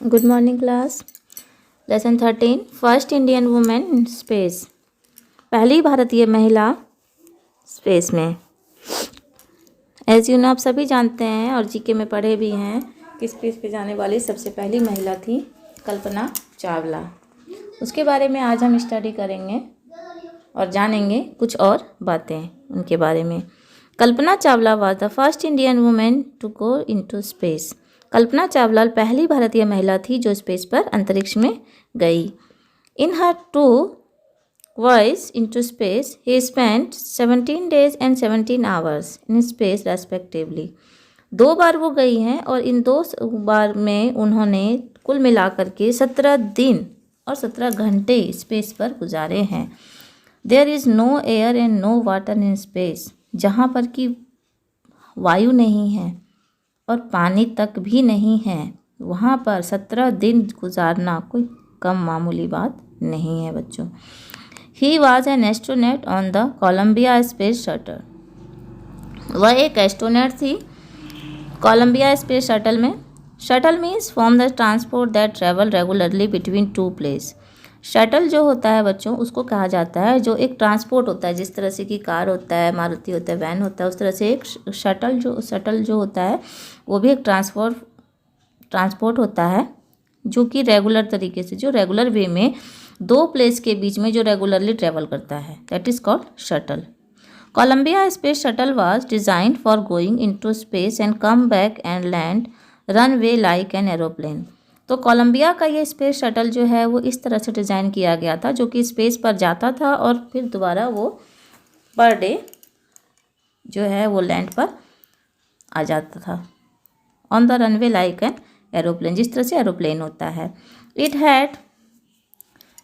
Good morning class. Lesson 13 first Indian women in space. पहली भारतीय महिला स्पेस में। एज यू नो, आप सभी जानते हैं और जीके में पढ़े भी हैं कि स्पेस पे जाने वाली सबसे पहली महिला थी कल्पना चावला। उसके बारे में आज हम स्टडी करेंगे और जानेंगे कुछ और बातें उनके बारे में। Kalpana Chawla was the first Indian women to go into space. Kalpana Chawla पहली भारतीय महिला थी जो स्पेस पर अंतरिक्ष में गई। In her two voyage into space he spent 17 days and 17 hours in space respectively. 2 बार वो गई हैं और इन 2 बार में उन्होंने कुल मिलाकर के 17 दिन और 17 घंटे स्पेस पर गुजारे हैं। There is no air and no water in space. जहाँ पर कि वायु नहीं है और पानी तक भी नहीं है, वहाँ पर 17 दिन गुजारना कोई कम मामूली बात नहीं है बच्चों। He was an astronaut on the Columbia space shuttle. वह एक एस्ट्रोनॉट थी कोलंबिया स्पेस शटल में। Shuttle means form the transport that travel regularly between 2 place. Shuttle जो होता है बच्चों, उसको कहा जाता है जो एक ट्रांसपोर्ट होता है, जिस तरह से कि कार होता है, मारुति होता है, वैन होता है, उस तरह से एक शटल जो होता है वो भी एक ट्रांसपोर्ट होता है जो कि रेगुलर तरीके से, जो रेगुलर वे में 2 प्लेस के बीच में जो रेगुलरली ट्रेवल करता है, that is called shuttle. Columbia space shuttle was designed for going into space and come back and land runway like an aeroplane. तो कोलंबिया का ये स्पेस शटल जो है वो इस तरह से डिज़ाइन किया गया था जो कि स्पेस पर जाता था और फिर दोबारा वो पर डे जो है वो लैंड पर आ जाता था on the runway like an aeroplane, जिस तरह से एरोप्लेन होता है। It had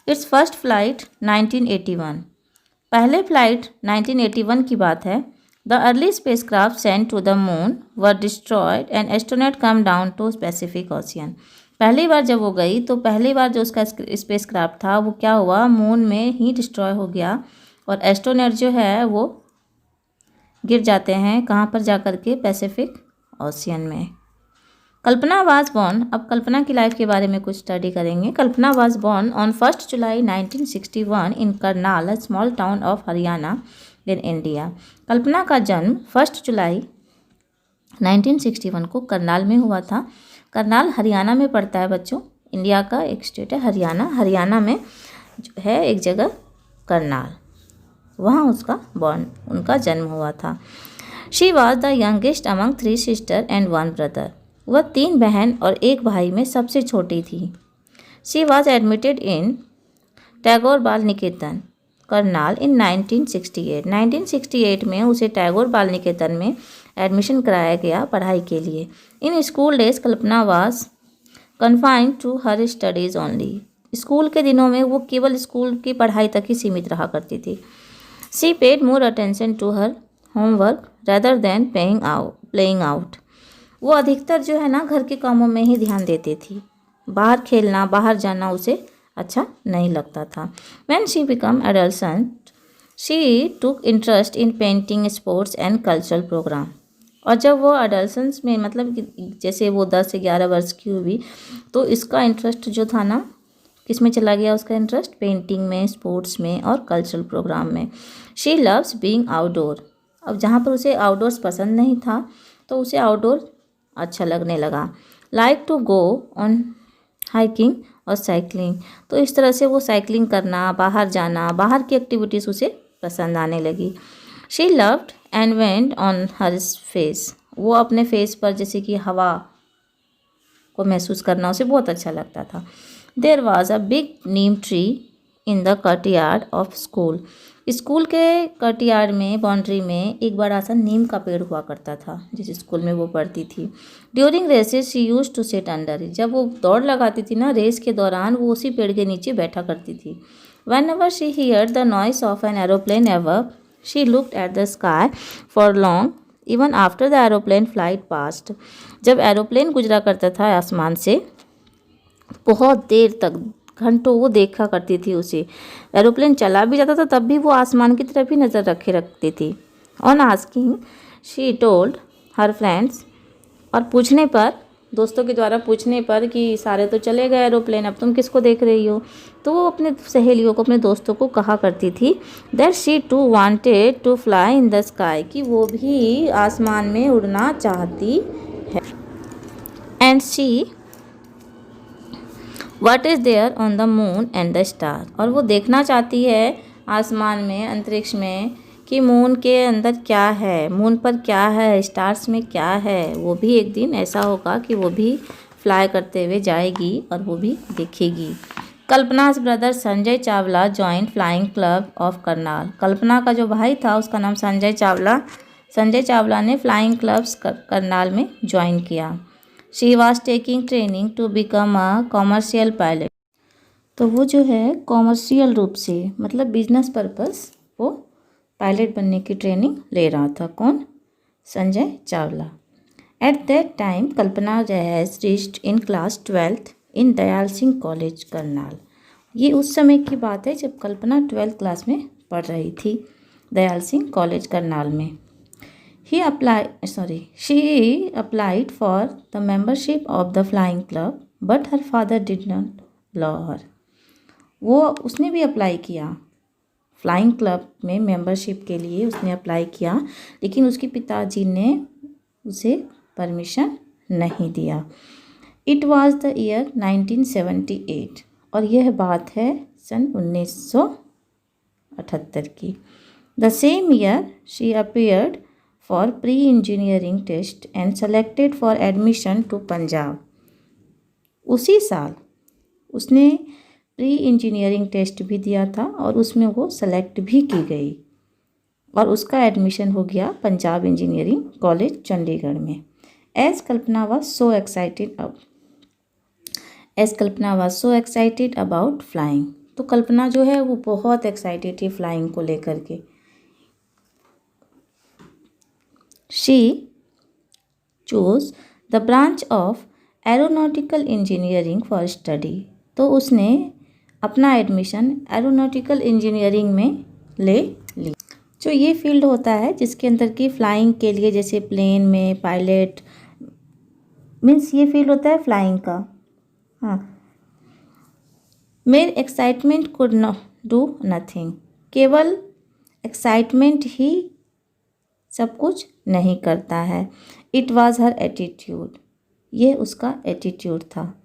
its first flight 1981। पहले फ्लाइट 1981 की बात है। The early spacecraft sent to the moon were destroyed and astronaut come down to Pacific Ocean. पहली बार जब वो गई तो पहली बार जो उसका स्पेसक्राफ्ट था वो क्या हुआ, मून में ही डिस्ट्रॉय हो गया और एस्ट्रोनॉट जो है वो गिर जाते हैं कहाँ पर जाकर के, पैसिफिक ओशियन में। कल्पना वाज बॉर्न। अब कल्पना की लाइफ के बारे में कुछ स्टडी करेंगे। Kalpana was born on 1 July 1961 in Karnal, a small town of Haryana in India. Kalpana का जन्म 1 जुलाई 1961 को करनाल में हुआ था। करनाल हरियाणा में पड़ता है बच्चों, इंडिया का एक स्टेट है हरियाणा। हरियाणा में जो है एक जगह करनाल, वहाँ उनका जन्म हुआ था। She was the youngest among 3 sister and 1 brother. वह 3 बहन और 1 भाई में सबसे छोटी थी। She was admitted in Tagore बाल निकेतन करनाल इन 1968। 1968 में उसे टैगोर बाल निकेतन में एडमिशन कराया गया पढ़ाई के लिए। In school days Kalpana was confined to her studies only. School के दिनों में वो केवल स्कूल की पढ़ाई तक ही सीमित रहा करती थी। She paid more attention to her homework rather than playing out. वो अधिकतर जो है ना घर के कामों में ही ध्यान देती थी, बाहर खेलना, बाहर जाना उसे अच्छा नहीं लगता था। When she became adolescent, she took interest in painting, sports and cultural program। और जब वो एडल्सेंस में, मतलब कि जैसे वो 10 से 11 वर्ष की हुई तो इसका इंटरेस्ट जो था ना, किस में चला गया उसका इंटरेस्ट, पेंटिंग में, स्पोर्ट्स में और कल्चरल प्रोग्राम में। She loves being outdoor. अब जहाँ पर उसे आउटडोर्स पसंद नहीं था तो उसे आउटडोर अच्छा लगने लगा। Like to go on hiking और साइकिलिंग। तो इस तरह से वो साइकिलिंग करना, बाहर जाना, बाहर की एक्टिविटीज़ उसे पसंद आने लगी। She loved and went on her face. वो अपने फेस पर जैसे कि हवा को महसूस करना उसे बहुत अच्छा लगता था। There was a big neem tree in the courtyard of school. School के कॉर्टयार्ड में, बाउंड्री में एक बड़ा सा नीम का पेड़ हुआ करता था जिस स्कूल में वो पढ़ती थी। During recess she used to sit under it. जब वो दौड़ लगाती थी ना रेस के दौरान, वो उसी पेड़ के नीचे बैठा करती थी। When ever she heard the noise of an aeroplane above, she looked at the sky for long even after the aeroplane flight past. जब एरोप्लेन गुजरा करता था आसमान से, बहुत देर तक, घंटों वो देखा करती थी उसे। एरोप्लेन चला भी जाता था तब भी वो आसमान की तरफ ही नज़र रखे रखती थी। On asking she told her friends. और पूछने पर दोस्तों के द्वारा पूछने पर कि सारे तो चले गए एरोप्लेन, अब तुम किसको देख रही हो, तो वो अपने सहेलियों को, अपने दोस्तों को कहा करती थी that she too wanted to fly in the sky, कि वो भी आसमान में उड़ना चाहती है। And she what is there on the moon and the star, और वो देखना चाहती है आसमान में, अंतरिक्ष में, कि मून के अंदर क्या है, मून पर क्या है, स्टार्स में क्या है। वो भी एक दिन ऐसा होगा कि वो भी फ्लाई करते हुए जाएगी और वो भी देखेगी। Kalpana's brother Sanjay Chawla joined flying club of Karnal. Kalpana का जो भाई था उसका नाम संजय चावला ने फ्लाइंग क्लब्स करनाल में ज्वाइन किया। She was taking training to become a commercial pilot, तो वो जो है कॉमर्शियल रूप से, मतलब बिजनेस पर्पस, वो पायलट बनने की ट्रेनिंग ले रहा था। कौन? Sanjay Chawla. At that time Kalpana has reached in class 12th in Dayal Singh college Karnal. ये उस समय की बात है जब कल्पना 12th क्लास में पढ़ रही थी, दयाल सिंह कॉलेज करनाल में। She applied for the membership of the flying club, but her father did not allow her. उसने भी अप्लाई किया, फ्लाइंग क्लब में मेंबरशिप के लिए उसने अप्लाई किया, लेकिन उसके पिताजी ने उसे परमिशन नहीं दिया। इट वाज द ईयर 1978, और यह बात है सन 1978 की। The same year she appeared for pre engineering test and selected for admission to Punjab. उसी साल उसने प्री इंजीनियरिंग टेस्ट भी दिया था और उसमें वो सेलेक्ट भी की गई और उसका एडमिशन हो गया पंजाब इंजीनियरिंग कॉलेज चंडीगढ़ में। As Kalpana was so excited about flying, तो कल्पना जो है वो बहुत एक्साइटेड थी फ्लाइंग को लेकर के। She choose the branch of aeronautical engineering for study, तो उसने अपना एडमिशन एरोनॉटिकल इंजीनियरिंग में ले ली। जो ये फील्ड होता है जिसके अंदर की फ्लाइंग के लिए, जैसे प्लेन में पायलट, मीन्स ये फील्ड होता है फ्लाइंग का। हाँ, मेरे excitement could not do nothing, केवल एक्साइटमेंट ही सब कुछ नहीं करता है। इट वॉज हर एटीट्यूड, ये उसका एटीट्यूड था।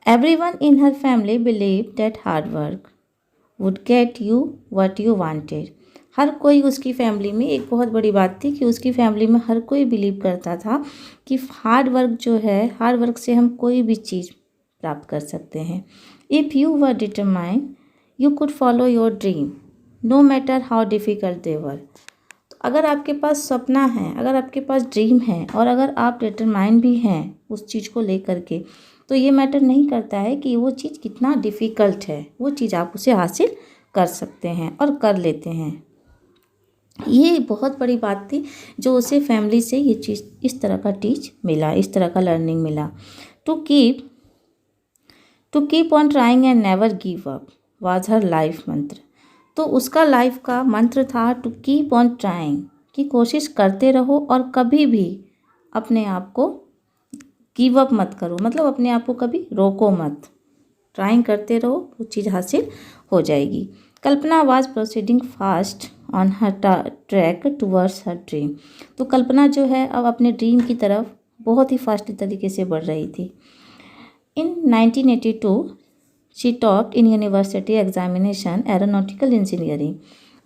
Everyone in her family believed that hard work would get you what you wanted. हर कोई उसकी फैमिली में, एक बहुत बड़ी बात थी कि उसकी फैमिली में हर कोई बिलीव करता था कि हार्ड वर्क जो है, हार्ड वर्क से हम कोई भी चीज़ प्राप्त कर सकते हैं। If you were determined you could follow your dream no matter how difficult they were. तो अगर आपके पास सपना है, अगर आपके पास ड्रीम है और अगर आप डिटरमाइंड भी हैं उस चीज़ को लेकर के, तो ये मैटर नहीं करता है कि वो चीज़ कितना डिफ़िकल्ट है, वो चीज़ आप उसे हासिल कर सकते हैं और कर लेते हैं। ये बहुत बड़ी बात थी जो उसे फैमिली से ये चीज़, इस तरह का टीच मिला, इस तरह का लर्निंग मिला। To keep on trying and never give up was her life mantra. तो उसका लाइफ का मंत्र था टू कीप ऑन ट्राइंग, कि कोशिश करते रहो और कभी भी अपने आप को गिव अप मत करो, मतलब अपने आप को कभी रोको मत, ट्राइंग करते रहो, वो चीज़ हासिल हो जाएगी। Kalpana was proceeding fast on her track towards her dream. तो कल्पना जो है अब अपने ड्रीम की तरफ बहुत ही फास्ट तरीके से बढ़ रही थी। इन 1982 she topped in university examination aeronautical engineering.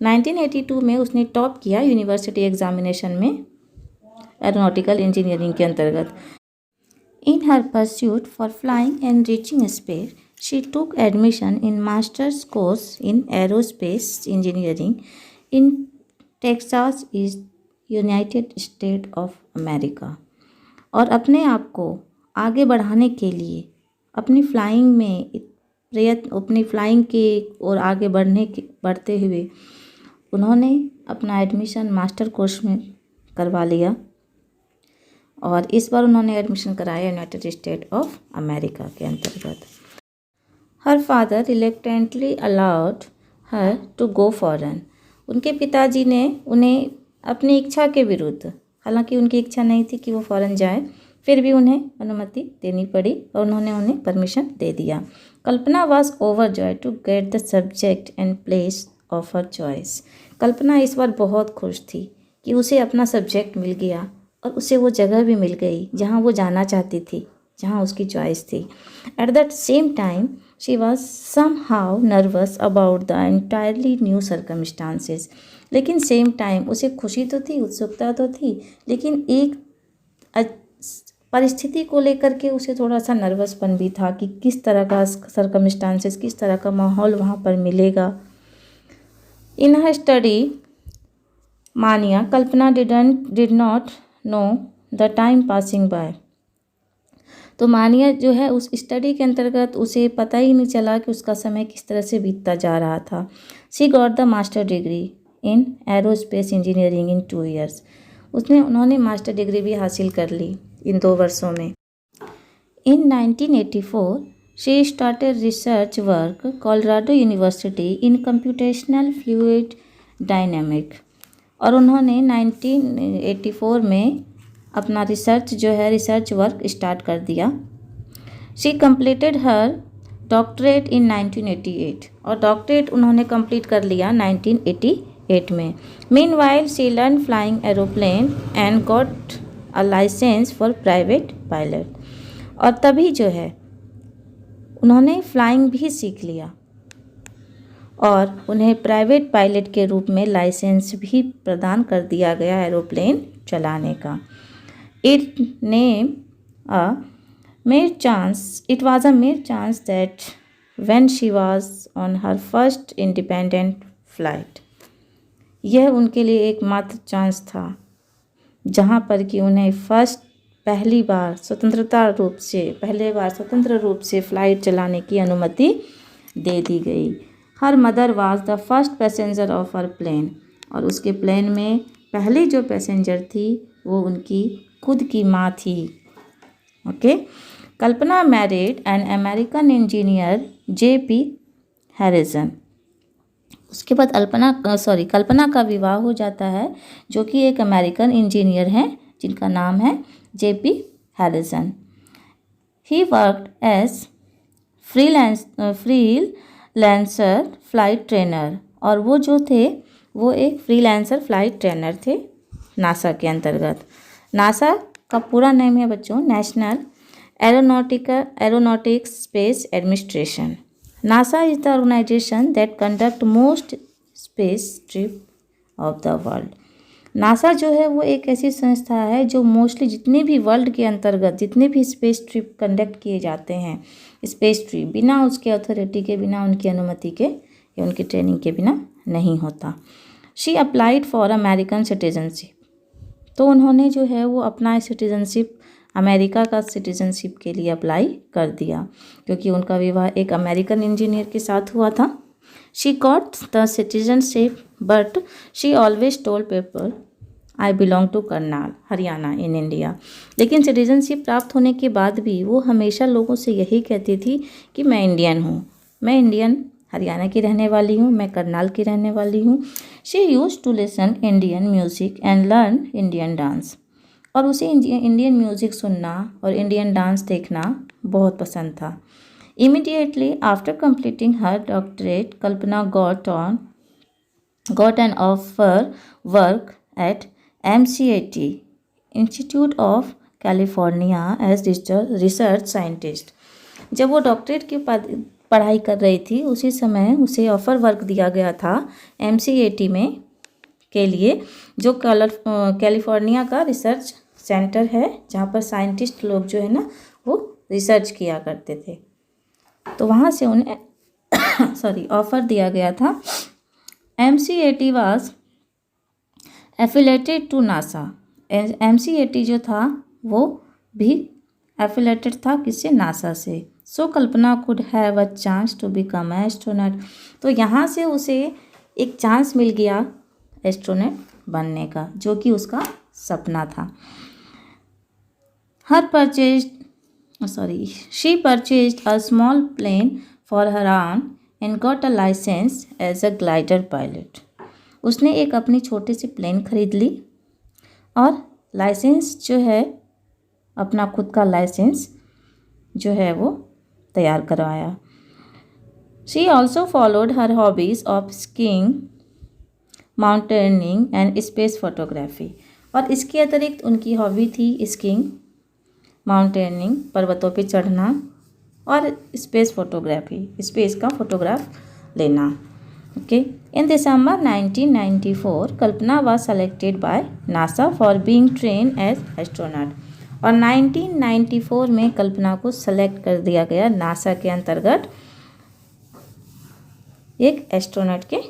1982 में उसने टॉप किया यूनिवर्सिटी एग्जामिनेशन में एरोनॉटिकल इंजीनियरिंग के अंतर्गत। In her pursuit for flying and reaching space, she took admission in master's course in aerospace engineering in Texas, United States of America. और अपने आप को आगे बढ़ाने के लिए अपनी फ्लाइंग में अपनी फ्लाइंग के और आगे बढ़ते हुए उन्होंने अपना एडमिशन मास्टर कोर्स में करवा लिया और इस बार उन्होंने एडमिशन कराया यूनाइटेड स्टेट ऑफ अमेरिका के अंतर्गत। Her father reluctantly allowed her to go foreign. उनके पिताजी ने उन्हें अपनी इच्छा के विरुद्ध, हालांकि उनकी इच्छा नहीं थी कि वो फॉरेन जाए, फिर भी उन्हें अनुमति देनी पड़ी और उन्होंने उन्हें परमिशन दे दिया। Kalpana was overjoyed to get the subject and place of her choice. Kalpana इस बार बहुत खुश थी कि उसे अपना सब्जेक्ट मिल गया और उसे वो जगह भी मिल गई जहाँ वो जाना चाहती थी, जहाँ उसकी चॉइस थी। At that same time she was somehow nervous about the entirely new circumstances. लेकिन सेम टाइम उसे खुशी तो थी, उत्सुकता तो थी, लेकिन एक परिस्थिति को लेकर के उसे थोड़ा सा नर्वसपन भी था कि किस तरह का सर्कमस्टांसेस, किस तरह का माहौल वहाँ पर मिलेगा। इन her study mania, Kalpana did not know the time passing by. तो मानिया जो है उस स्टडी के अंतर्गत उसे पता ही नहीं चला कि उसका समय किस तरह से बीतता जा रहा था। She got the master degree in aerospace engineering in 2 years। उन्होंने मास्टर डिग्री भी हासिल कर ली इन 2 वर्षों में। इन 1984 she started research work Colorado university in computational fluid dynamic. और उन्होंने 1984 में अपना रिसर्च वर्क स्टार्ट कर दिया। She completed her doctorate in 1988 और डॉक्टरेट उन्होंने कंप्लीट कर लिया 1988 में। Meanwhile she learn flying aeroplane and got a licence for private pilot. और तभी जो है उन्होंने फ्लाइंग भी सीख लिया और उन्हें प्राइवेट पायलट के रूप में लाइसेंस भी प्रदान कर दिया गया एरोप्लेन चलाने का। It was a mere chance that when she was on her first independent flight, यह उनके लिए एकमात्र चांस था जहाँ पर कि उन्हें पहली बार स्वतंत्र रूप से फ्लाइट चलाने की अनुमति दे दी गई। Her mother was the first passenger of her plane. और उसके प्लेन में पहली जो पैसेंजर थी वो उनकी खुद की माँ थी। Okay. Kalpana married an American engineer JP Harrison. उसके बाद कल्पना का विवाह हो जाता है जो कि एक अमेरिकन इंजीनियर हैं जिनका नाम है JP Harrison. He worked as freelancer flight trainer. और वो जो थे वो एक फ्रीलांसर फ्लाइट ट्रेनर थे नासा के अंतर्गत। नासा का पूरा नेम है बच्चों national aeronautics space administration. NASA is the organisation that conduct most space trip of the world. NASA जो है वो एक ऐसी संस्था है जो मोस्टली जितने भी वर्ल्ड के अंतर्गत जितने भी स्पेस ट्रिप कंडक्ट किए जाते हैं, स्पेस ट्रिप बिना उसके अथॉरिटी के, बिना उनकी अनुमति के या उनकी ट्रेनिंग के बिना नहीं होता। She applied for American citizenship. तो उन्होंने जो है वो अपना सिटीजनशिप, अमेरिका का सिटीजनशिप के लिए अप्लाई कर दिया क्योंकि उनका विवाह एक अमेरिकन इंजीनियर के साथ हुआ था। She got the citizenship but she always told people I belong to Karnal Haryana in India. लेकिन सिटीजनशिप प्राप्त होने के बाद भी वो हमेशा लोगों से यही कहती थी कि मैं इंडियन हूँ, मैं इंडियन हरियाणा की रहने वाली हूँ, मैं करनाल की रहने वाली हूँ। She use to listen Indian music and learn Indian dance. और उसे इंडियन म्यूज़िक सुनना और इंडियन डांस देखना बहुत पसंद था। Immediately after completing her doctorate Kalpana got an offer work at MCAT institute of California as research scientist. जब वो डॉक्टरेट की पढ़ाई कर रही थी उसी समय उसे ऑफ़र वर्क दिया गया था MCAT में के लिए, जो कैलिफोर्निया का रिसर्च सेंटर है जहाँ पर साइंटिस्ट लोग जो है ना वो रिसर्च किया करते थे। तो वहाँ से उन्हें ऑफ़र दिया गया था। MCAT was affiliated to NASA. MCAT जो था वो भी एफिलेटेड था किससे? नासा से। So Kalpana could have a chance to become astronaut. तो यहाँ से उसे एक चांस मिल गया एस्ट्रोनॉट बनने का जो कि उसका सपना था। She purchased a small plane for her own and got a licence as a glider pilot. उसने एक अपनी छोटी सी प्लेन खरीद ली और लाइसेंस जो है अपना खुद का लाइसेंस जो है वो तैयार करवाया। She also followed her hobbies of skiing, mountaineering and space photography. और इसके अतिरिक्त उनकी हॉबी थी स्कीइंग, माउंटेनिंग, पर्वतों पे चढ़ना, और स्पेस फोटोग्राफी, स्पेस का फोटोग्राफ लेना। Okay, in December 1994 Kalpana was selected by NASA for being train as astronaut. और 1994 में कल्पना को सेलेक्ट कर दिया गया नासा के अंतर्गत एक एस्ट्रोनॉट के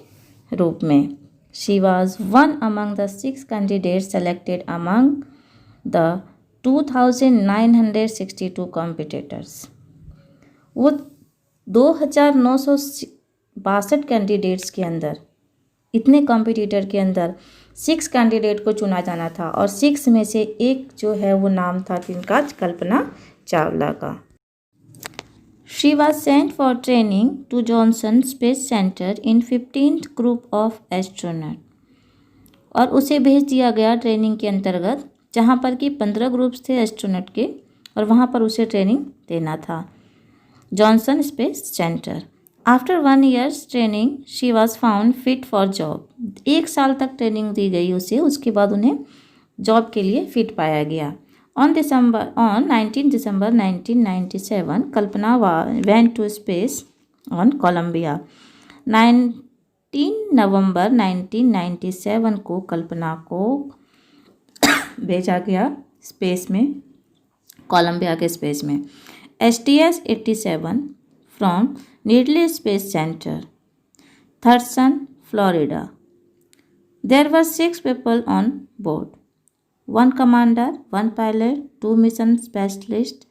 रूप में। She was one among the 6 candidates selected among the 2962 competitors. वो 2962 कैंडिडेट्स के अंदर, इतने कॉम्पिटिटर के अंदर 6 कैंडिडेट को चुना जाना था, और 6 में से एक जो है वो नाम था किनका? कल्पना चावला का। She was sent for training to Johnson Space Center in 15th group of astronaut। और उसे भेज दिया गया ट्रेनिंग के अंतर्गत, जहाँ पर कि 15 ग्रुप्स थे एस्ट्रोनॉट के, और वहाँ पर उसे ट्रेनिंग देना था, Johnson space centre. After 1 year's training she was found fit for job. 1 साल तक ट्रेनिंग दी गई उसे, उसके बाद उन्हें जॉब के लिए फिट पाया गया। On 19 December 1997, Kalpana went to space on Columbia। 19 नवंबर 1997 को कल्पना को भेजा गया स्पेस में, कोलंबिया के स्पेस में। STS-87 from Needle space center, Thurson, Florida. There were 6 people on board, 1 commander, 1 pilot, 2 mission specialists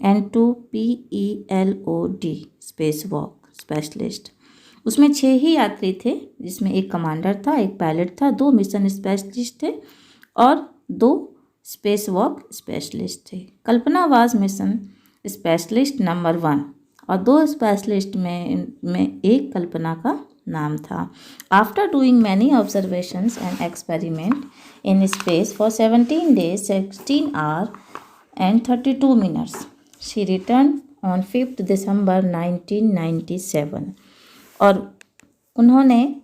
and 2 PELOD spacewalk specialist। उसमें 6 ही यात्री थे, जिसमें एक कमांडर था, एक पायलट था, 2 मिशन स्पेशलिस्ट थे और 2 स्पेस वॉक स्पेशलिस्ट थे। कल्पना वाज मिशन स्पेशलिस्ट नंबर 1, और 2 स्पेशलिस्ट में एक कल्पना का नाम था। After doing many observations and experiment in space for 17 days, 16 hours and 32 minutes, she returned on 5th December 1997। और उन्होंने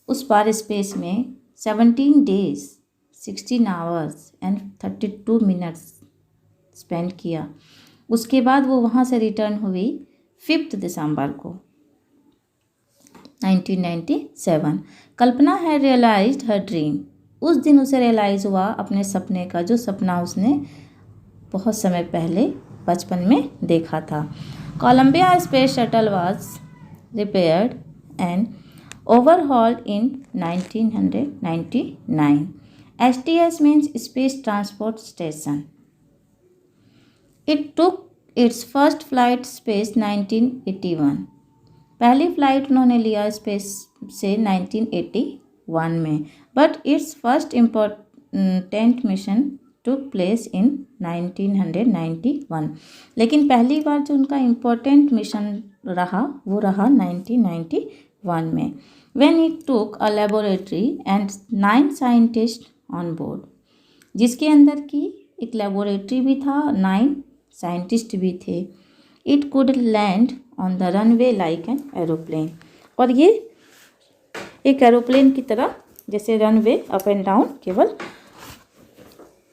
उस बार स्पेस में 17 days, 16 hours and 32 minutes spend किया। उसके बाद वो वहाँ से रिटर्न हुई 5th दिसंबर को 1997। कल्पना हैड रियलाइज्ड हर ड्रीम। उस दिन उसे रियलाइज़ हुआ अपने सपने का, जो सपना उसने बहुत समय पहले बचपन में देखा था। Columbia space shuttle was repaired and overhauled in 1999। STS means space transport station. It took its first flight space 1981। पहली फ्लाइट उन्होंने लिया स्पेस से 1981 में, but its first important mission took place in 1991। लेकिन पहली बार जो उनका इम्पोर्टेंट मिशन रहा वो रहा 1991 में। When it took a laboratory and 9 scientist on board, जिसके अंदर की एक लेबोरेटरी भी था, 9 साइंटिस्ट भी थे। It could land on the runway like an aeroplane. और ये एक एरोप्लेन की तरह जैसे रनवे अप एंड डाउन केवल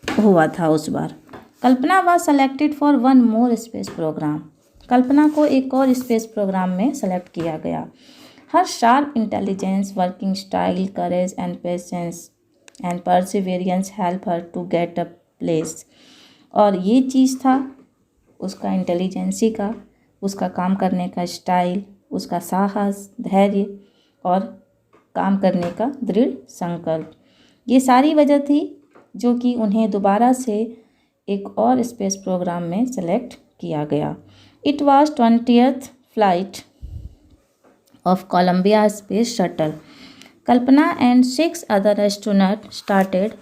हुआ था उस बार। Kalpana was selected for 1 more space program. Kalpana को एक और स्पेस प्रोग्राम में सेलेक्ट किया गया। Her sharp intelligence, working style, courage and patience and perseverance help her to get a place. और ये चीज़ था उसका इंटेलिजेंसी का, उसका काम करने का स्टाइल, उसका साहस, धैर्य और काम करने का दृढ़ संकल्प। ये सारी वजह थी जो कि उन्हें दोबारा से एक और स्पेस प्रोग्राम में सेलेक्ट किया गया। It was 20th flight of Columbia space shuttle. Kalpana and 6 other astronaut started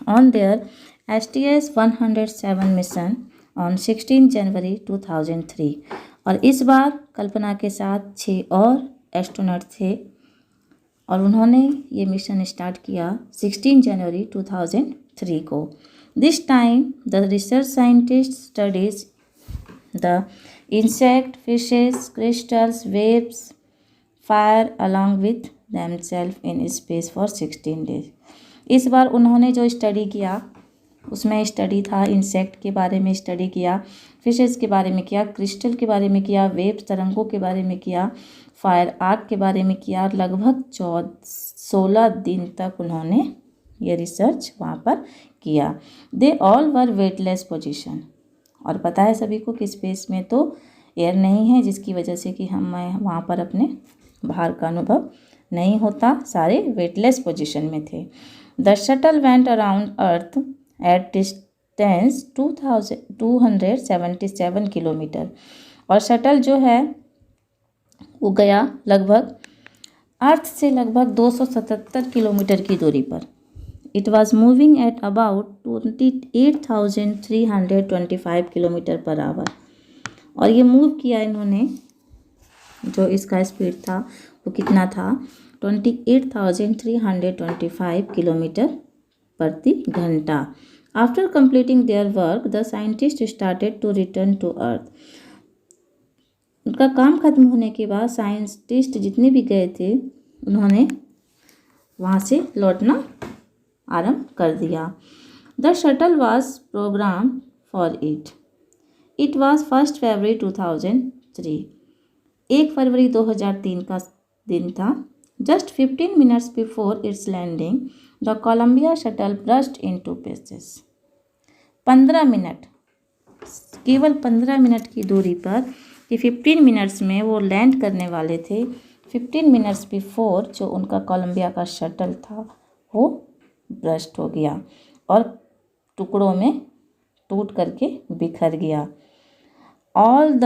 on their STS-107 mission on 16 January 2003। और इस बार कल्पना के साथ 6 और एस्ट्रोनॉट थे और उन्होंने ये मिशन स्टार्ट किया 16 जनवरी 2003 को। This time, the research scientist studies the insect, fishes, crystals, waves, fire along with themselves in space for 16 days. इस बार उन्होंने जो स्टडी किया उसमें स्टडी था इंसेक्ट के बारे में स्टडी किया, फिशेस के बारे में किया, क्रिस्टल के बारे में किया, वेव्स तरंगों के बारे में किया, फायर आर्क के बारे में किया। लगभग 16 दिन तक उन्होंने ये रिसर्च वहाँ पर किया। They all were weightless position. और पता है सभी को कि स्पेस में तो एयर नहीं है, जिसकी वजह से कि हम वहाँ पर अपने भार का अनुभव नहीं होता। सारे वेटलेस पोजीशन में थे। The shuttle went around earth at distance 2277 kilometre. और शटल जो है वो गया लगभग अर्थ से लगभग 277 किलोमीटर की दूरी पर। It was moving at about 28,325 kilometre per hour. और ये मूव किया इन्होंने, जो इसका स्पीड था वो कितना था, 28,325 किलोमीटर प्रति घंटा। After completing their work the scientist started to return to earth. उनका काम खत्म होने के बाद साइंटिस्ट जितने भी गए थे उन्होंने वहाँ से लौटना आरंभ कर दिया। The shuttle was program for it was 1 फरवरी 2003। 1 फरवरी 2003 का दिन था। Just 15 minutes before its landing the Columbia shuttle burst into pieces. 15 minute, केवल 15 मिनट की दूरी पर कि 15 मिनट्स में वो लैंड करने वाले थे। 15 मिनट्स बिफोर जो उनका कोलंबिया का शटल था वो ब्रस्ट हो गया और टुकड़ों में टूट करके बिखर गया। All the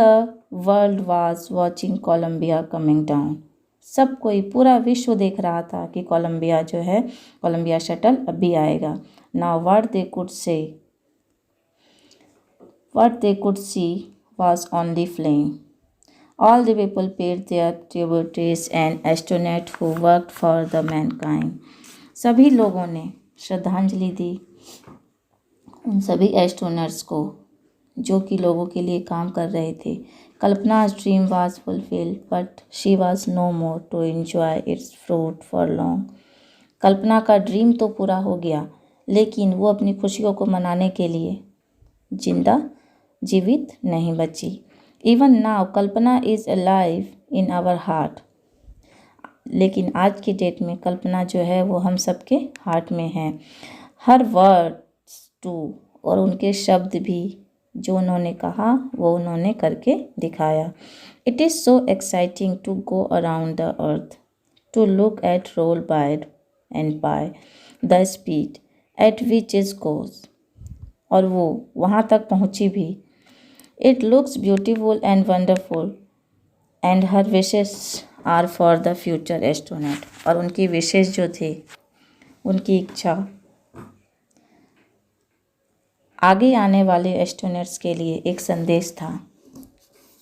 world was watching Columbia coming down. सब कोई, पूरा विश्व देख रहा था कि कोलंबिया जो है, कोलंबिया शटल अभी आएगा। Now what they could see was only flame. All the people paid their tributes and astronauts who worked for the mankind. सभी लोगों ने श्रद्धांजलि दी उन सभी एस्ट्रोनट्स को जो कि लोगों के लिए काम कर रहे थे। कल्पना's dream was fulfilled, but she was no more to enjoy its fruit for long. कल्पना का ड्रीम तो पूरा हो गया, लेकिन वो अपनी खुशियों को मनाने के लिए जीवित नहीं बची। Even now Kalpana is alive in our heart. लेकिन आज की डेट में कल्पना जो है वो हम सबके हार्ट में है। हर वर्ड्स टू, और उनके शब्द भी जो उन्होंने कहा वो उन्होंने करके दिखाया। It is so exciting to go around the earth, to look at roll by and by the speed at which is goes. और वो वहाँ तक पहुँची भी। It looks beautiful and wonderful and her wishes are for the future astronaut. और उनकी विशेष जो थे, उनकी इच्छा आगे आने वाले एस्ट्रोनॉट्स के लिए एक संदेश था।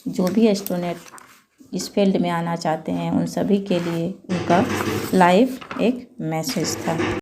जो भी एस्ट्रोनॉट इस फील्ड में आना चाहते हैं उन सभी के लिए उनका लाइफ एक मैसेज था।